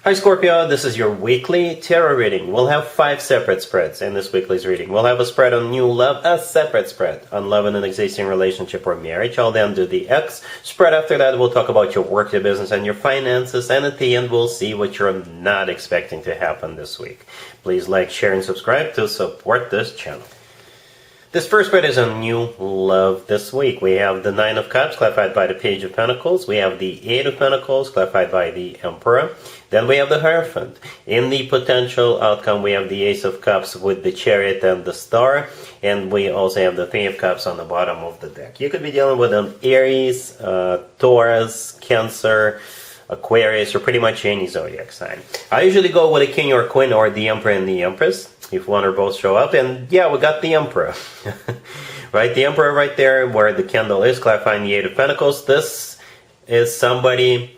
Hi Scorpio, this is your weekly tarot reading. We'll have 5 separate spreads in this weekly's reading. We'll have a spread on new love, a separate spread on love in an existing relationship or marriage. I'll then do the X spread. After that, we'll talk about your work, your business, and your finances. And at the end, we'll see what you're not expecting to happen this week. Please like, share, and subscribe to support this channel. This first spread is on new love this week. We have the Nine of Cups, clarified by the Page of Pentacles. We have the Eight of Pentacles, clarified by the Emperor. Then we have the Hierophant. In the potential outcome, we have the Ace of Cups with the Chariot and the Star. And we also have the Three of Cups on the bottom of the deck. You could be dealing with an Aries, Taurus, Cancer, Aquarius, or pretty much any zodiac sign. I usually go with a King or Queen or the Emperor and the Empress, if one or both show up. And yeah, we got the Emperor. Right, the Emperor right there where the candle is, clarifying the Eight of Pentacles. This is somebody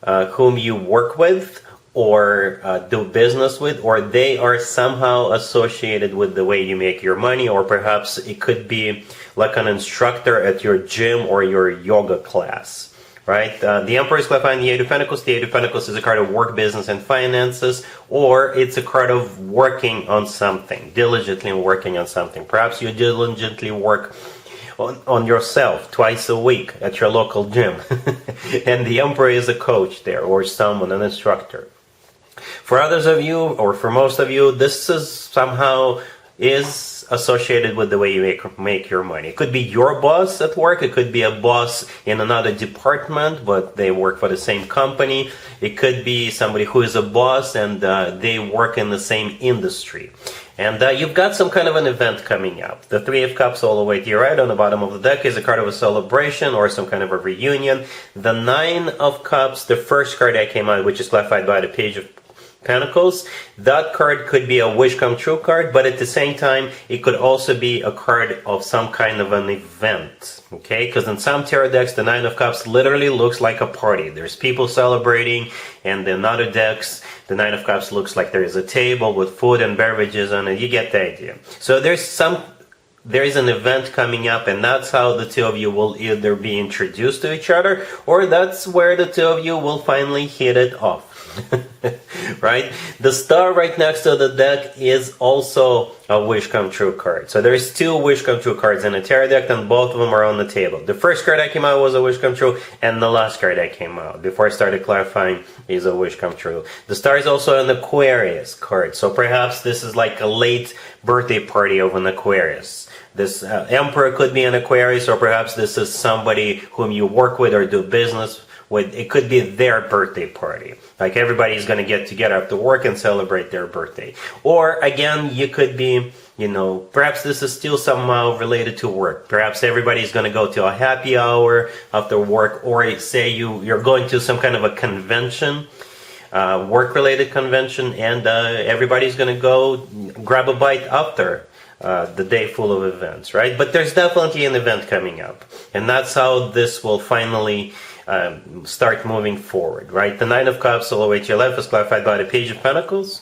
whom you work with or do business with, or they are somehow associated with the way you make your money, or perhaps it could be like an instructor at your gym or your yoga class. Right? The Emperor is clarifying the Eight of Pentacles. The Eight of Pentacles is a card of work, business, and finances, or it's a card of working on something, diligently working on something. Perhaps you diligently work on yourself twice a week at your local gym. And the Emperor is a coach there, or someone, an instructor. For others of you, or for most of you, this is somehow associated with the way you make your money. It could be your boss at work. It could be a boss in another department, but they work for the same company. It could be somebody who is a boss and they work in the same industry. And you've got some kind of an event coming up. The Three of Cups all the way to your right on the bottom of the deck is a card of a celebration or some kind of a reunion. The Nine of Cups, the first card that came out, which is clarified by the Page of Pentacles, that card could be a wish come true card, but at the same time it could also be a card of some kind of an event. Okay, because in some tarot decks the Nine of Cups literally looks like a party. There's people celebrating, and in other decks the Nine of Cups looks like there is a table with food and beverages on it. You get the idea. So there is an event coming up, and that's how the two of you will either be introduced to each other, or that's where the two of you will finally hit it off. Right? The Star right next to the deck is also a wish come true card. So there's 2 wish come true cards in a tarot deck, and both of them are on the table. The first card that came out was a wish come true, and the last card that came out before I started clarifying is a wish come true. The Star is also an Aquarius card, so perhaps this is like a late birthday party of an Aquarius. This Emperor could be an Aquarius, or perhaps this is somebody whom you work with or do business with. It could be their birthday party. Like everybody's going to get together after work and celebrate their birthday. Or again, you could be, perhaps this is still somehow related to work. Perhaps everybody's going to go to a happy hour after work, or say you're going to some kind of a convention, work-related convention, and everybody's going to go grab a bite after the day full of events, right? But there's definitely an event coming up, and that's how this will finally start moving forward, right? The Nine of Cups all the way to your left is clarified by the Page of Pentacles.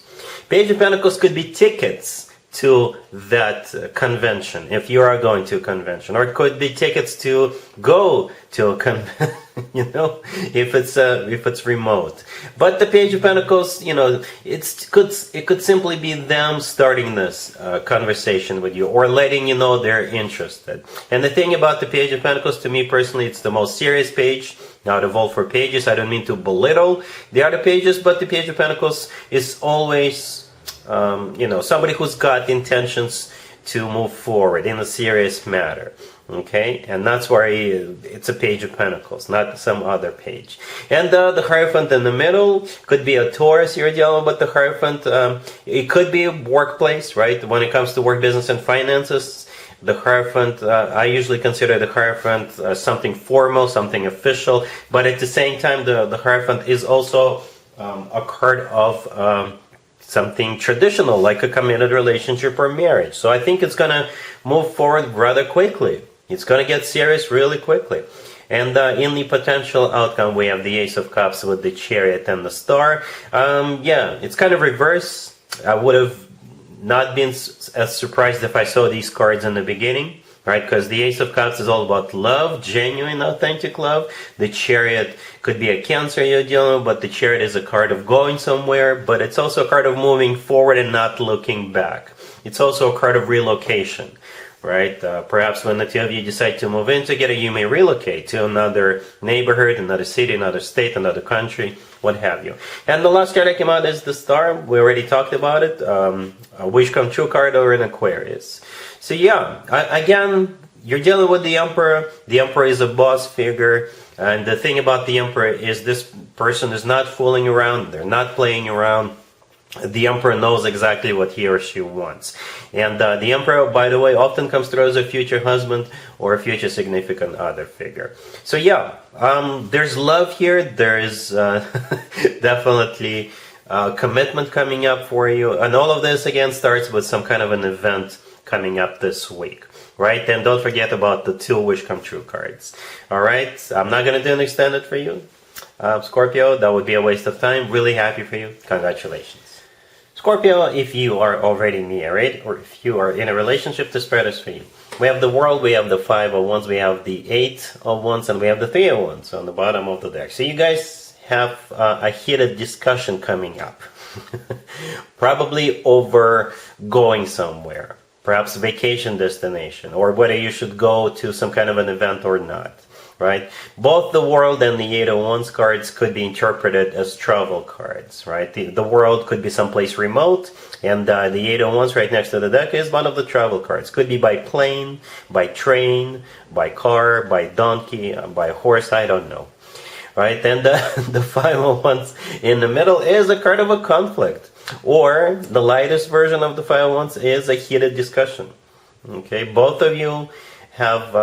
Page of Pentacles could be tickets to that convention, if you are going to a convention, or it could be tickets to go to a convention, if it's remote. But the Page of Pentacles, it could simply be them starting this conversation with you, or letting you know they're interested. And the thing about the Page of Pentacles, to me personally, it's the most serious page out of all 4 pages. I don't mean to belittle the other pages, but the Page of Pentacles is always somebody who's got intentions to move forward in a serious matter. Okay, and that's why it's a Page of Pentacles, not some other page. And the Hierophant in the middle could be a Taurus you're dealing with. The Hierophant, it could be a workplace, right? When it comes to work, business, and finances, the Hierophant, I usually consider the Hierophant something formal, something official, but at the same time, the Hierophant is also a card of something traditional, like a committed relationship or marriage. So I think it's going to move forward rather quickly. It's going to get serious really quickly. And in the potential outcome, we have the Ace of Cups with the Chariot and the Star. It's kind of reverse. I would have not been as surprised if I saw these cards in the beginning. right? Because the Ace of Cups is all about love, genuine, authentic love. The Chariot could be a Cancer you're dealing with, but the Chariot is a card of going somewhere, but it's also a card of moving forward and not looking back. It's also a card of relocation, right? Perhaps when the two of you decide to move in together, you may relocate to another neighborhood, another city, another state, another country, what have you. And the last card that came out is the Star. We already talked about it. A wish come true card or an Aquarius. So yeah, again, you're dealing with the Emperor. The Emperor is a boss figure. And the thing about the Emperor is this person is not fooling around. They're not playing around. The Emperor knows exactly what he or she wants. And the Emperor, by the way, often comes through as a future husband or a future significant other figure. So yeah, there's love here. There is definitely commitment coming up for you. And all of this, again, starts with some kind of an event coming up this week. Right? And don't forget about the 2 wish come true cards. Alright? I'm not going to do an extended for you, Scorpio. That would be a waste of time. Really happy for you. Congratulations. Scorpio, if you are already married or if you are in a relationship, this spread is for you. We have the World, we have the 5 of Wands, we have the 8 of Wands, and we have the 3 of Wands on the bottom of the deck. So you guys have a heated discussion coming up. Probably over going somewhere. Perhaps a vacation destination, or whether you should go to some kind of an event or not. Right? Both the World and the 8 of Wands cards could be interpreted as travel cards, right? The World could be someplace remote, and the 8 of Wands right next to the deck is one of the travel cards. Could be by plane, by train, by car, by donkey, by horse, I don't know. Right? And the 5 of Wands in the middle is a card of a conflict. Or the lightest version of the 5 of Wands is a heated discussion. Okay? Both of you have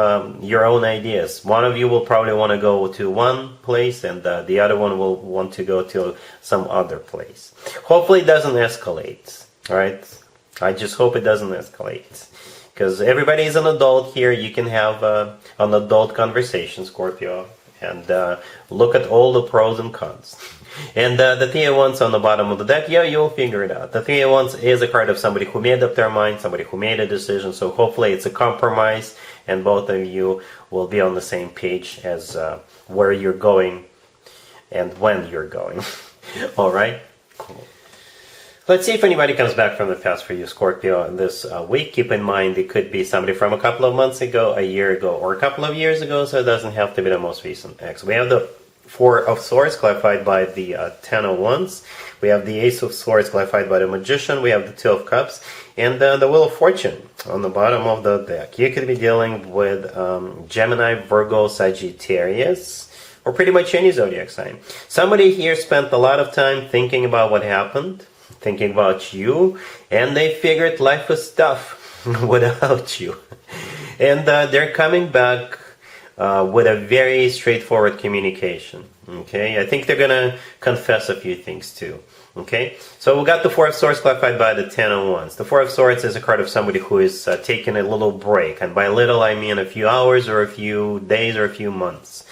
your own ideas. One of you will probably want to go to one place, and the other one will want to go to some other place. Hopefully it doesn't escalate. Alright? I just hope it doesn't escalate. Because everybody is an adult here. You can have an adult conversation, Scorpio, and look at all the pros and cons. And the 3 of Wands on the bottom of the deck, yeah, you'll figure it out. The 3 of Wands is a card of somebody who made up their mind, somebody who made a decision, so hopefully it's a compromise, and both of you will be on the same page as where you're going and when you're going. Alright? Cool. Let's see if anybody comes back from the past for you, Scorpio, this week. Keep in mind, it could be somebody from a couple of months ago, a year ago, or a couple of years ago, so it doesn't have to be the most recent ex. We have the 4 of Swords clarified by the 10 of Wands. We have the Ace of Swords clarified by the Magician. We have the 2 of Cups. And the Wheel of Fortune on the bottom of the deck. You could be dealing with Gemini, Virgo, Sagittarius, or pretty much any zodiac sign. Somebody here spent a lot of time thinking about what happened, thinking about you, and they figured life was tough without you. And they're coming back with a very straightforward communication. Okay, I think they're gonna confess a few things too. Okay, so we got the 4 of Swords clarified by the 10 of Wands. The 4 of Swords is a card of somebody who is taking a little break, and by little I mean a few hours or a few days or a few months.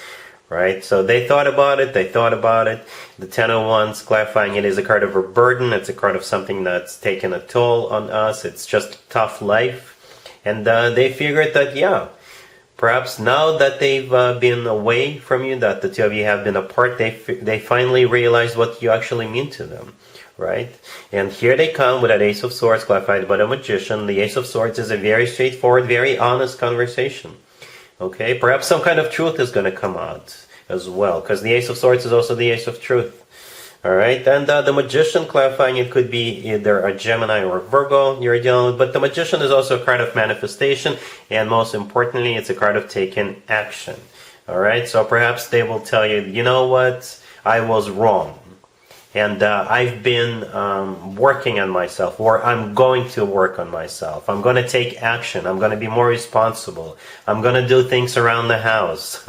Right, so they thought about it, The 10 of Wands clarifying it is a card of a burden. It's a card of something that's taken a toll on us. It's just tough life, and they figured that, yeah, perhaps now that they've been away from you, that the two of you have been apart, they finally realized what you actually mean to them, right? And here they come with an Ace of Swords clarified by the Magician. The Ace of Swords is a very straightforward, very honest conversation. Okay, perhaps some kind of truth is going to come out as well, because the Ace of Swords is also the Ace of Truth. Alright, and the Magician clarifying it could be either a Gemini or a Virgo you're dealing with, but the Magician is also a card of manifestation, and most importantly, it's a card of taking action. Alright, so perhaps they will tell you, you know what, I was wrong, and I've been working on myself, or I'm going to work on myself. I'm going to take action. I'm going to be more responsible. I'm going to do things around the house.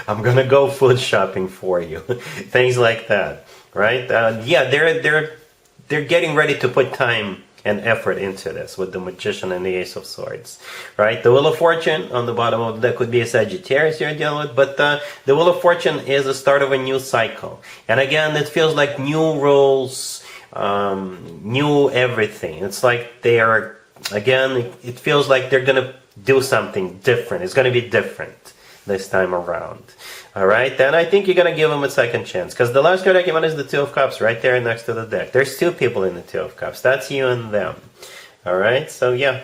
I'm going to go food shopping for you. Things like that. Right? Yeah, they're getting ready to put time and effort into this with the Magician and the Ace of Swords. Right? The Wheel of Fortune on the bottom of the deck could be a Sagittarius you're dealing with, but the Wheel of Fortune is the start of a new cycle. And again, it feels like new rules, new everything. It's like they are, again, it feels like they're going to do something different. It's going to be different this time around. All right, then I think you're going to give them a second chance, because the last card I came out is the Two of Cups right there next to the deck. There's two people in the Two of Cups. That's you and them. All right, so yeah,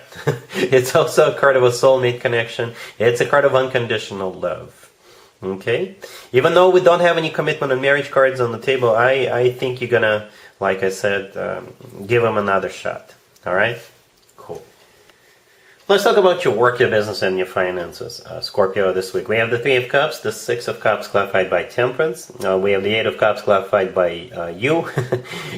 it's also a card of a soulmate connection. It's a card of unconditional love. Okay, even though we don't have any commitment and marriage cards on the table, I think you're going to, like I said, give them another shot. All right, cool. Let's talk about your work, your business, and your finances, Scorpio, this week. We have the Three of Cups, the Six of Cups clarified by Temperance. We have the Eight of Cups clarified by you,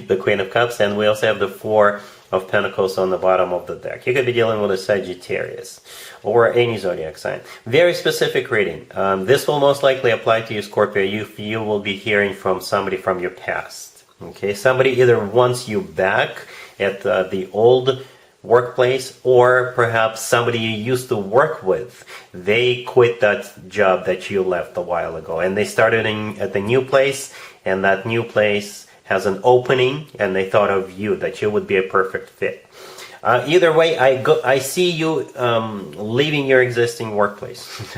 the Queen of Cups, and we also have the Four of Pentacles on the bottom of the deck. You could be dealing with a Sagittarius or any zodiac sign. Very specific reading. This will most likely apply to you, Scorpio. You will be hearing from somebody from your past. Okay, somebody either wants you back at the old workplace, or perhaps somebody you used to work with. They quit that job that you left a while ago, and they started at the new place, and that new place has an opening, and they thought of you, that you would be a perfect fit. Either way, I see you leaving your existing workplace.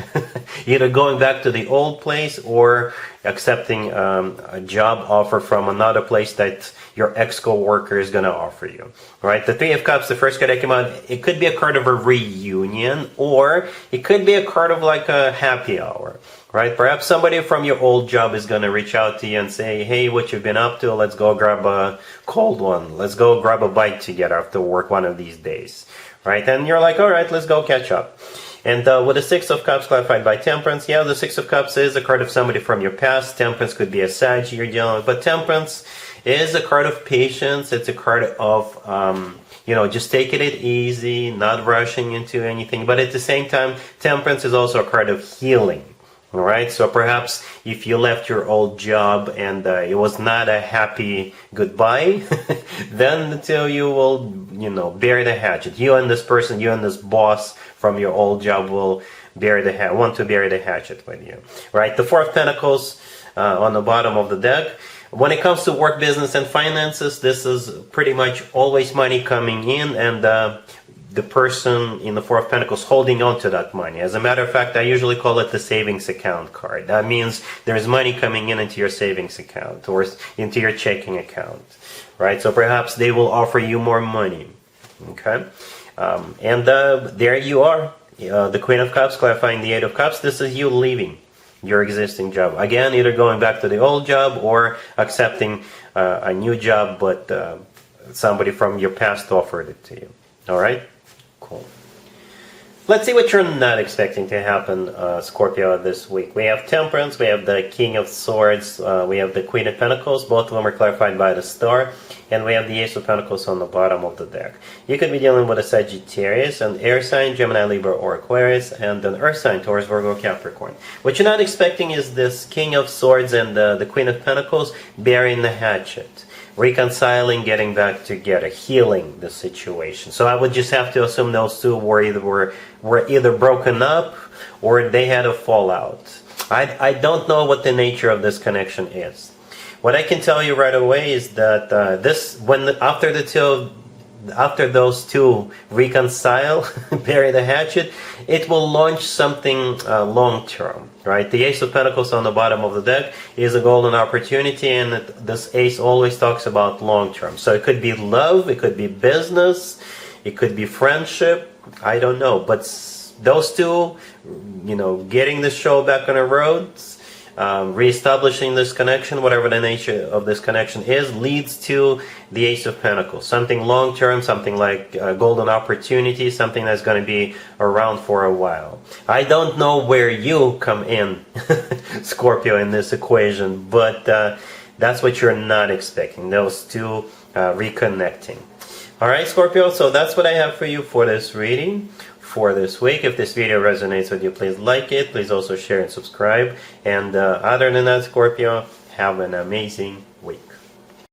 Either going back to the old place or accepting a job offer from another place that your ex-co-worker is going to offer you. Right? The Three of Cups, the first card that came out, it could be a card of a reunion, or it could be a card of like a happy hour. Right? Perhaps somebody from your old job is going to reach out to you and say, hey, what you've been up to, let's go grab a cold one. Let's go grab a bite together after work one of these days. Right? And you're like, all right, let's go catch up. And with the Six of Cups clarified by Temperance, yeah, the Six of Cups is a card of somebody from your past. Temperance could be a Sag you're dealing with, but Temperance is a card of patience. It's a card of just taking it easy, not rushing into anything. But at the same time, Temperance is also a card of healing. All right, so perhaps if you left your old job and it was not a happy goodbye, then the two of you will, bury the hatchet. You and this person, you and this boss from your old job will want to bury the hatchet with you. Right, the Four of Pentacles on the bottom of the deck. When it comes to work, business, and finances, this is pretty much always money coming in, and the person in the Four of Pentacles holding on to that money. As a matter of fact, I usually call it the savings account card. That means there's money coming in into your savings account or into your checking account, right? So perhaps they will offer you more money, okay? There you are, the Queen of Cups clarifying the Eight of Cups. This is you leaving your existing job. Again, either going back to the old job or accepting a new job, but somebody from your past offered it to you. All right? Cool. Let's see what you're not expecting to happen, Scorpio, this week. We have Temperance, we have the King of Swords, we have the Queen of Pentacles. Both of them are clarified by the star. And we have the Ace of Pentacles on the bottom of the deck. You could be dealing with a Sagittarius, an air sign, Gemini, Libra, or Aquarius, and an earth sign, Taurus, Virgo, Capricorn. What you're not expecting is this King of Swords and the Queen of Pentacles burying the hatchet. Reconciling, getting back together, healing the situation. So I would just have to assume those two were either broken up or they had a fallout. I don't know what the nature of this connection is. What I can tell you right away is that after those two reconcile, bury the hatchet, it will launch something long-term, right? The Ace of Pentacles on the bottom of the deck is a golden opportunity, and this ace always talks about long-term. So it could be love, it could be business, it could be friendship, I don't know. But those two, getting the show back on the road, reestablishing this connection, whatever the nature of this connection is, leads to the Ace of Pentacles. Something long-term, something like a golden opportunity, something that's going to be around for a while. I don't know where you come in, Scorpio, in this equation, but that's what you're not expecting, those two reconnecting. Alright, Scorpio, so that's what I have for you for this reading for this week. If this video resonates with you, please like it. Please also share and subscribe. And other than that, Scorpio, have an amazing